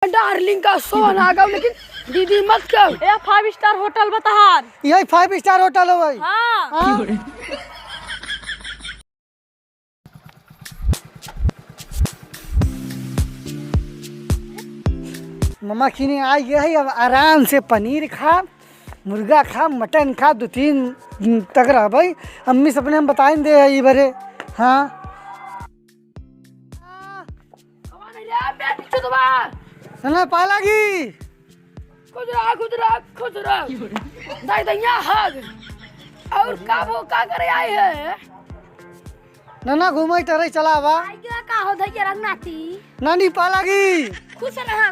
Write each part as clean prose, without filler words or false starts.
Darling का सोना आ गया, लेकिन दीदी मत कर। ये 5 स्टार होटल बताहार। यही 5 स्टार होटल हो भाई। हाँ। मम्मा खीने आ गया है, अब आराम से पनीर खा, मुर्गा खा, मटन खा, 2-3 दिन तक रह भाई। अम्मी सपने हम बताएं दे है बरे। हाँ ना पालागी खुदरा दाई दैया हग और का वो का करे आए है ना घूमे टरे चला बा आइया का हो धैया रंगनाती नानी पालागी। खुश रहा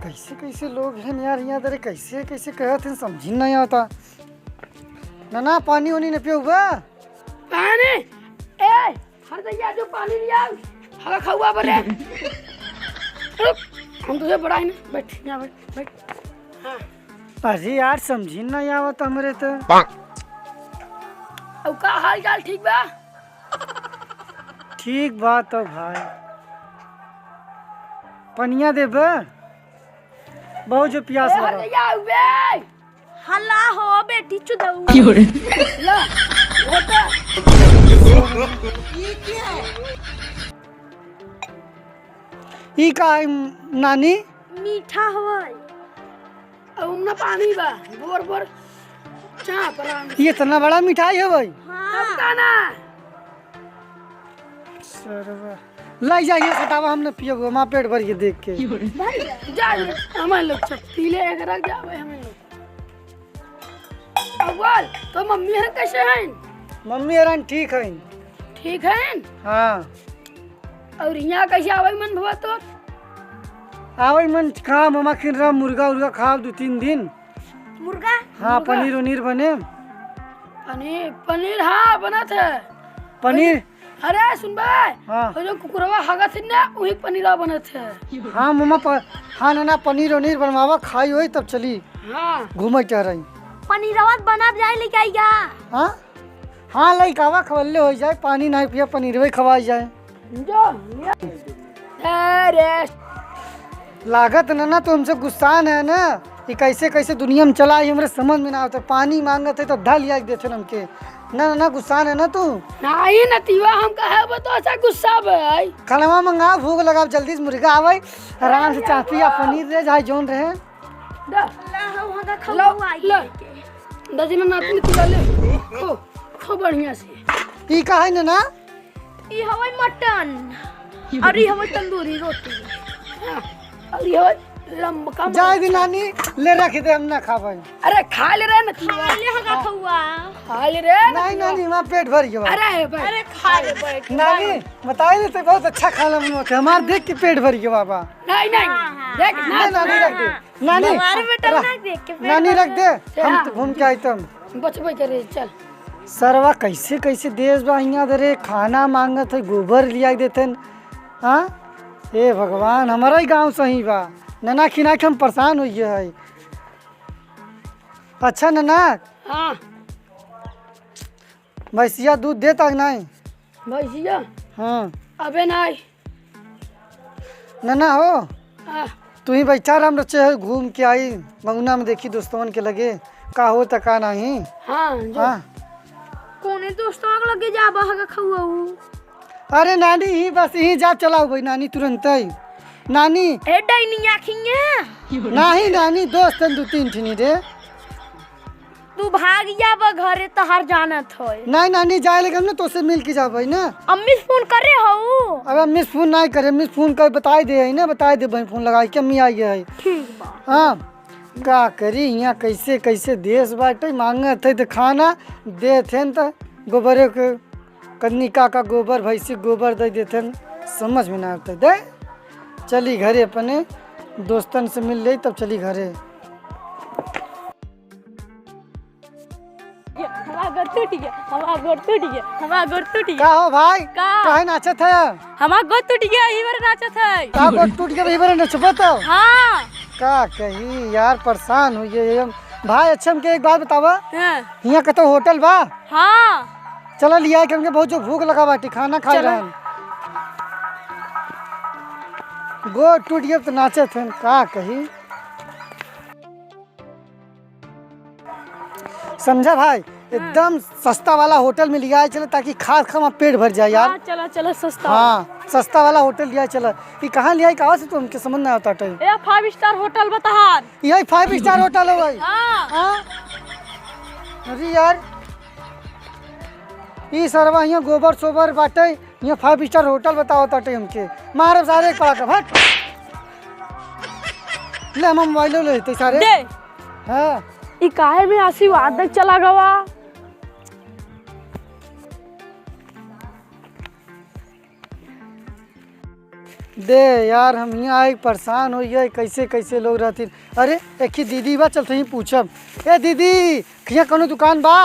कैसे कैसे लोग हैं यार यहाँ दरे, कैसे कैसे कहते हैं समझ नहीं आता। ना पानी वानी न पियो बा पानी ए हर दैया जो पानी लिया हगा खावा बरे। हम तुझे बड़ा है ना, बैठ यहाँ बैठ। हाँ अरे यार समझी नहीं आवत हमरे तो। अब का हाल चाल ठीक बा? ठीक बात तो भाई, पनिया दे बा बहुत जो प्यास हर लगा। दैया बे हल्ला हो बेटी चुदऊ। ला होता ई का है, नानी मीठा होय। अब ना पानी बा बोर चाह परान ये इतना बड़ा मिठाई है भाई। सब का ना सरवा लाई जाइए खटावा, हमने पियो माँ पेट भर के देख के। जा हमें लोग सब पीले एक रख जावे हमें लोग। अव्वल तो मम्मी है कैसे हैं? मम्मी अरन ठीक है। ठीक हैं? हाँ और यहाँ कैसे आवे मन भवा तो? आवे मन खा मम्मा खिन रहा, मुर्गा उर्गा खा 2-3 दिन। मुर्गा हाँ पनीर उनीर बने। पनीर हाँ बना था पनीर अरे सुन बे हाँ वो जो कुकुरवा हगा थी ना वही पनीरा बने थे। हाँ मम्मा हाँ ना पनीर उनीर बनवावा खाई होई तब चली हाँ घूमे चाह रही। पनीरवा बना जाए लेके आइया। हाँ हाँ लइकावा खवल्ले हो जाए, पानी नहीं पिया पनीर वही खवाई जाए। जो अरे लागत ना तुमसे गुस्सा है ना, ये कैसे कैसे दुनिया में चला है हमरे समझ में ना आता। पानी मांगत है तो ढल लिया देते हमके। ना गुस्सा है ना तू। नहीं नतीवा हम कहे वो तो ऐसा गुस्सा भाई। खाना मंगा भूख लगा जल्दी से मुर्गा आवे, आराम से चाह पिया पनीर रहे जाए जोन रहे। दजी में नाती तू ले खो बढ़िया से। ई का है ना ई हवै मटन और ई हवै तंदूरी रोटी। और ये लंबा जाए दी नानी ले रख दे, हम ना खावे। अरे खा ले रे नतीवा ले हगा खौआ। खा ले रे नहीं नानी मां पेट भर गया। अरे भाई अरे खा ले बैठ। नानी बताई दे तो बहुत अच्छा खाना बनवाते हमार देख के पेट भर गया बाबा। नहीं देख नहीं नानी रख दे, नानी हमारे बेटा ना देख के नानी रख दे, हम तो घूम के आए तुम। बचबे करे चल। सरवा कैसे कैसे देश बा यहाँ दरे, खाना मांगत है गोबर लिया देते। हाँ हे भगवान हमारा ही गांव सही बा। नना खिना के हम परेशान हुई है। अच्छा नना हाँ भैंसिया दूध देता नहीं? भैया हाँ अबे नहीं नना हो हाँ तू ही बैठा रहा, हम बच्चे घूम के आई मऊना में देखी दोस्तों के लगे का हो तका नहीं। हाँ हाँ कोने दोस्तों के लगे जाबा हगा खौआ। अरे नानी ही बस यही जा चलाओ भाई नानी तुरंत ही नानी। ए डाइनी आखिए नहीं नानी दोस्त 2-3 ठिनी रे। तू भाग जाबा घरे तहार जानत होय। नहीं नानी जाए लेकिन ना तो से मिल के जा भाई ना। अम्मी फोन करे हो। अब मिस फोन नहीं करे, मिस फोन कर बताई दे है ना, बताई दे भाई फोन लगाई के अम्मी आई है। ठीक बा। हाँ का करी यहाँ कैसे कैसे देश बाटे मांगत है तो खाना दे थे तो गोबरे के कन्नी का गोबर भैंसी गोबर दे देते समझ में ना आता। दे चली घरे अपने दोस्तन से मिल ले तब चली घरे। हमारा घर टूट गया, हमारा घर टूट गया, हमारा घर टूट गया। का हो भाई का काहे नाचत है? हमारा घर टूट गया ई बार नाचत है। का गोड़ टूट गया भाई बरे नचबत हो? हां का कही यार परेशान हुई है भाई। अच्छा हमके एक बात बतावा, हां यहाँ का तो होटल बा? हां चलो लिया के हमके बहुत जो भूख लगा बाटी खाना खा रहे हैं। गोड़ टूट गया तो नाचे थे का कही। समझा भाई, एकदम सस्ता वाला होटल में लिया चले ताकि खा खा पेट भर जाए यार। हाँ, चला चला सस्ता। हाँ सस्ता वाला होटल लिया चला। ये कहाँ लिया कहाँ से तुमके समझ नहीं आता टाइम। ए 5 स्टार होटल बताहार। यही 5 स्टार होटल है भाई। हाँ। हाँ अरे यार ये सरवा यहाँ गोबर सोबर बाटे, यहाँ 5 स्टार होटल बताओ ताटे हमके। मारब सारे एक पड़ा हट ले, हम मोबाइल लेते सारे। दे हाँ ई काहे में आशीर्वाद तक चला गवा। दे यार, हम यहाँ आए परेशान हो गए, कैसे कैसे लोग रहते। अरे एक ही दीदी बा, चलते ही पूछब। ए दीदी यहाँ कोनो दुकान बा?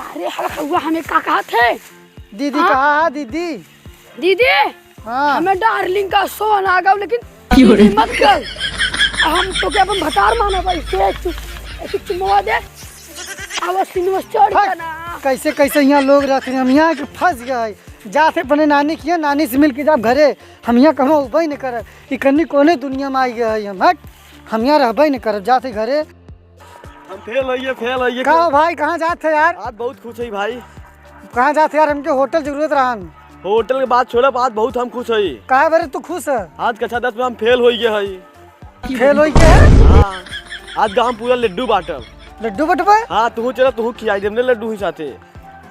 अरे हुआ हमें का कहा थे दीदी कहाँ है दीदी? दीदी? हाँ हमें डार्लिंग का सो आ गया, लेकिन दीदी मत कर। हम तो क्या अपन भतार माना भाई से चुमवा दे। आवाज सिनेमा चढ़ ना। कैसे कैसे यहाँ लोग रहते हैं, हम यहाँ के फंस गए। जाते अपने नानी की, नानी से मिल के जब घरे हम यहाँ कहाँ उबे नहीं कर। कन्नी कोने दुनिया में आई गए हम। हट हम यहाँ रहबे नहीं कर, जाते घरे। हम फेल होइए कहाँ भाई, कहाँ जाते यार? आज बहुत खुश है भाई। कहाँ जाते यार? हमके होटल जरूरत रहन। होटल के बात छोड़ब, आज बहुत हम खुश है। कहा बरे तू खुश है? आज कक्षा 10 में हम फेल हो गए है। फेल हो गए? हाँ आज गाँव पूरा लड्डू बांटब। लड्डू बटबे? हाँ तू चला, तू खिलाई देने लड्डू ही साथे।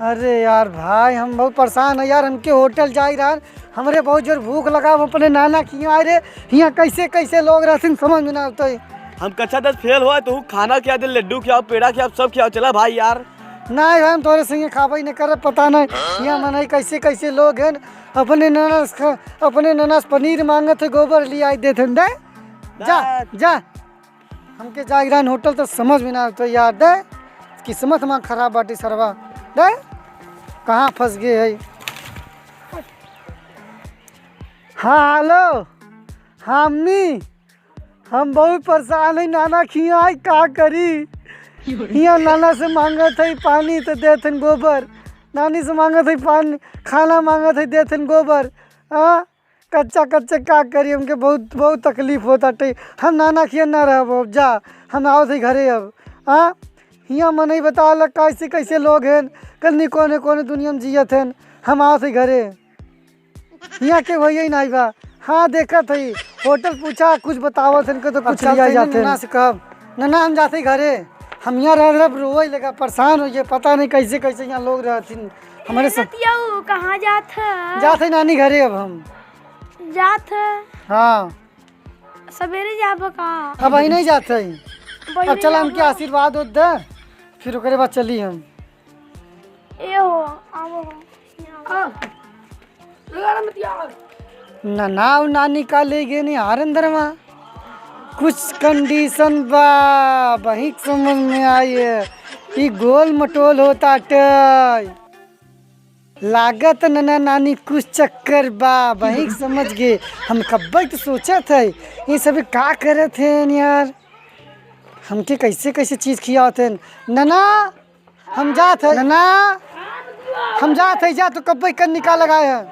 अरे यार भाई हम बहुत परेशान है यार, हमके होटल जा रहा, हमरे बहुत जोर भूख लगा। हम अपने नाना की यहाँ आए रे, यहाँ कैसे कैसे लोग रहते समझ में ना आता है। हम कक्षा 10 फेल हुआ, तू खाना खिला दे, लड्डू खिलाओ, पेड़ा खिलाओ, सब खिलाओ। चला भाई यार। नहीं भाई हम तोरे संगे खाबे नहीं कर, पता नहीं यहाँ मनाई कैसे कैसे लोग हैं। अपने ननस पनीर मांगे थे, गोबर ले आई देते दे। जा जा हमके जागरान होटल तो समझ में ना आता यार। दे किस्मत में खराब बाटी सरवा। दे कहाँ फंस गए है। हाँ हेलो हमनी, हम बहुत परेशान है। नाना खिया आई का करी। यहाँ नाना से मांगे थे पानी तो देते गोबर, नानी से मांगे थे पानी, खाना मांगे थे देते गोबर। हाँ कच्चा कच्चा का करी, हमके बहुत बहुत तकलीफ होता टे। हम नाना खिया ना रह जा, हम आओ थे घरे अब। हाँ यहाँ मन नहीं बता लग कैसे कैसे लोग हैं, कन्नी कोने कोने दुनिया में जियत हैं। हम आओ थे घरे, यहाँ के वही नहीं बा। हाँ देखा थी होटल पूछा, कुछ बताओ थे तो कुछ लिया जाते ना से कब ना हम जाते घरे। हम यहाँ रह रोए लगा, परेशान हो गए, पता नहीं कैसे कैसे यहाँ लोग रहते हमारे सब। कहाँ जाते नानी घरे अब हम जात। हाँ सवेरे जाब का? अब आई नहीं जाते। अब चला हमके आशीर्वाद हो दे, फिर ओकरे बाद चली हम। ए हो आवो ना नानी का ले गए नहीं हार अंदर में कुछ कंडीशन बा, वही समझ में आई है। ये गोल मटोल होता टे, लागत नना नानी कुछ चक्कर बा, वही समझ गए। हम कब्बे तो सोचा थे ये सभी का करे थे यार, हमके कैसे कैसे चीज खियाते। नना हम जाते हैं, नना हम जाते हैं, जा तो कब्बे कर निकाल लगाए हैं।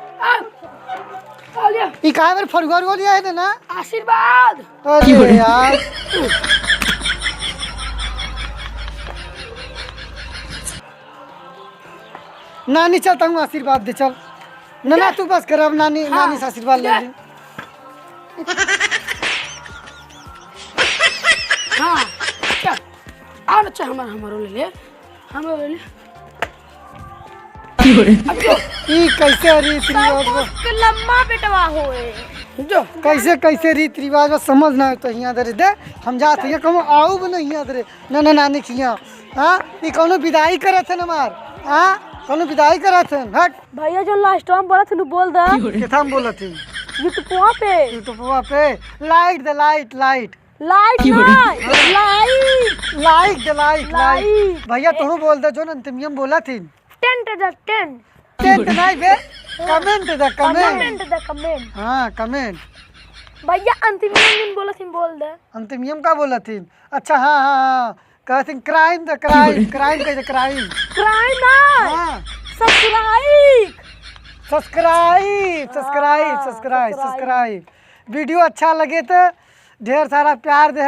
ये कहा मेरे फरगोर को लिया है ना आशीर्वाद। अरे यार नानी चलता हूँ आशीर्वाद दे। चल नना तू बस कर, अब नानी नानी से आशीर्वाद ले ली। हाँ चल आ बच्चा हमारा ले ले, हमारा ले ले। ई कैसे रीत रिवाज लम्बा बेटवा होए जो कैसे कैसे रीत रिवाज समझ ना तो यहाँ दे दे। हम जाते हैं कहूँ आओ भी नहीं यहाँ दे ना नानी खिया। हाँ ये कौनो विदाई करे थे हमार। हाँ कौनो विदाई करे थे। हट भैया जो लास्ट में बोला थे बोल दा किथा में बोला थी यूट्यूब पे। यूट्यूब पे लाइट दे light light light light light दे लाइट लाइट। भैया तू बोल दे जो अंतिम बोला थी। टेंट द टेंट टेंट नहीं बे, comment the comment. Comment the comment. हाँ कमेंट। भैया अंतिम दिन बोला थी बोल दे। अंतिम का बोला थी? अच्छा हाँ हाँ हाँ कहते क्राइम द क्राइम, क्राइम कहते क्राइम। क्राइम ना हाँ subscribe subscribe subscribe subscribe subscribe. Video अच्छा लगे तो ढेर सारा प्यार दे।